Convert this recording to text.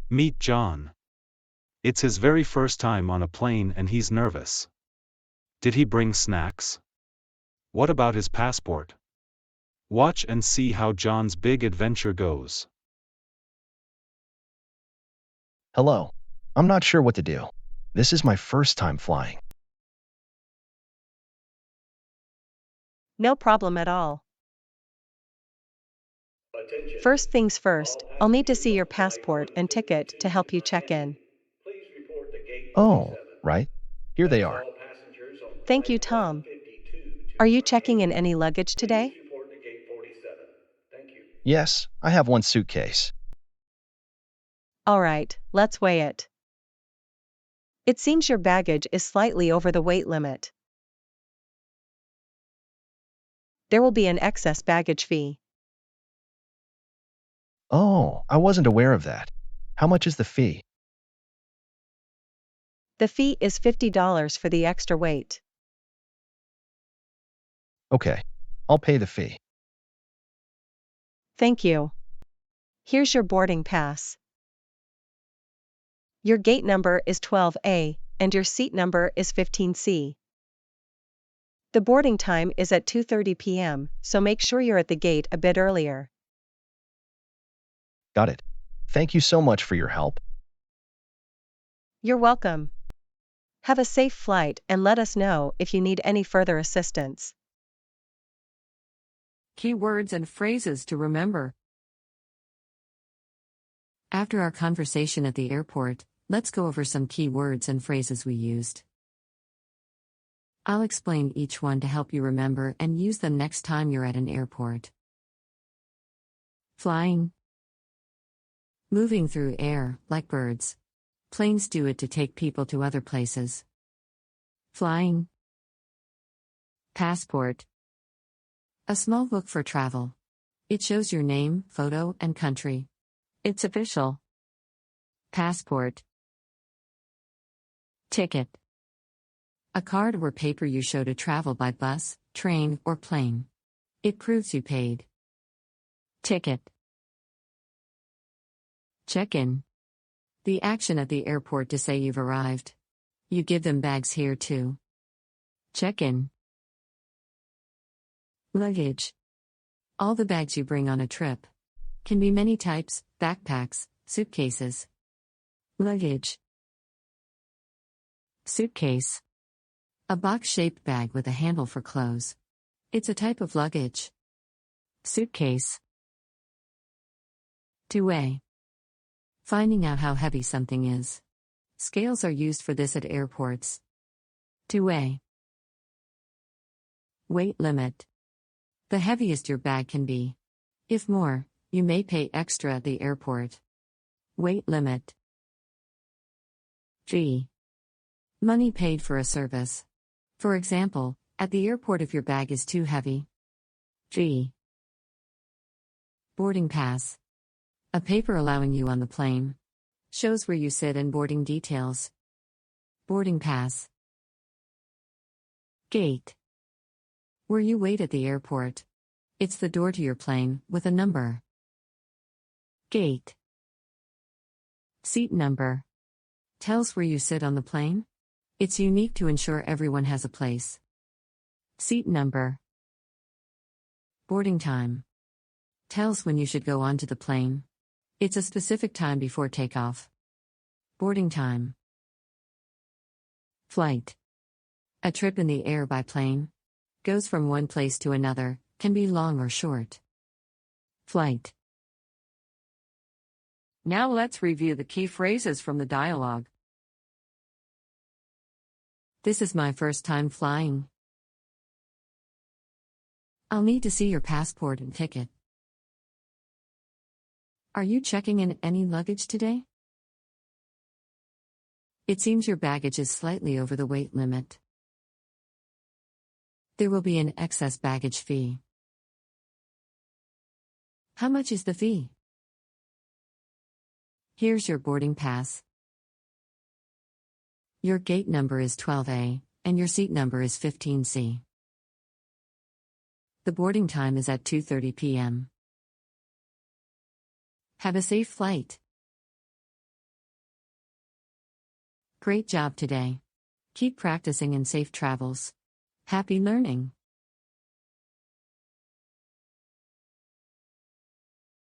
Meet John. It's his very first time on a plane and he's nervous. Did he bring snacks? What about his passport? Watch and see how John's big adventure goes. Hello. I'm not sure what to do. This is my first time flying. No problem at all. Attention. First things All first, I'll need to passengers see on your the flight passport and ticket to 1152 help you to check in. Miami, please report to gate Oh, 47. right. Here That they is are. all passengers on Thank flight you, Tom. 1152 Are to you checking in Miami, any luggage please today? report to gate 47. Thank you. Yes, I have one suitcase. All right, let's weigh it. It seems your baggage is slightly over the weight limit. There will be an excess baggage fee. Oh, I wasn't aware of that. How much is the fee? The fee is $50 for the extra weight. Okay, I'll pay the fee. Thank you. Here's your boarding pass. Your gate number is 12A, and your seat number is 15C. The boarding time is at 2:30 p.m., so make sure you're at the gate a bit earlier. Got it. Thank you so much for your help. You're welcome. Have a safe flight and let us know if you need any further assistance. Keywords and phrases to remember. After our conversation at the airport, let's go over some key words and phrases we used. I'll explain each one to help you remember and use them next time you're at an airport. Flying. Moving through air, like birds. Planes do it to take people to other places. Flying. Passport. A small book for travel. It shows your name, photo, and country. It's official. Passport. Ticket. A card or paper you show to travel by bus, train, or plane. It proves you paid. Ticket. Check-in. The action at the airport to say you've arrived. You give them bags here too. Check-in. Luggage. All the bags you bring on a trip. Can be many types: backpacks, suitcases. Luggage. Suitcase. A box-shaped bag with a handle for clothes. It's a type of luggage. Suitcase. To weigh. Finding out how heavy something is. Scales are used for this at airports. To weigh. Weight limit. The heaviest your bag can be. If more, you may pay extra at the airport. Weight limit. Fee. Money paid for a service. For example, at the airport if your bag is too heavy. Fee. Boarding pass. A paper allowing you on the plane. Shows where you sit and boarding details. Boarding pass. Gate. Where you wait at the airport. It's the door to your plane, with a number. Gate. Seat number. Tells where you sit on the plane. It's unique to ensure everyone has a place. Seat number. Boarding time. Tells when you should go onto the plane. It's a specific time before takeoff. Boarding time. Flight. A trip in the air by plane. Goes from one place to another, can be long or short. Flight. Now let's review the key phrases from the dialogue. This is my first time flying. I'll need to see your passport and ticket. Are you checking in any luggage today? It seems your baggage is slightly over the weight limit. There will be an excess baggage fee. How much is the fee? Here's your boarding pass. Your gate number is 12A, and your seat number is 15C. The boarding time is at 2:30 p.m. Have a safe flight. Great job today. Keep practicing and safe travels. Happy learning.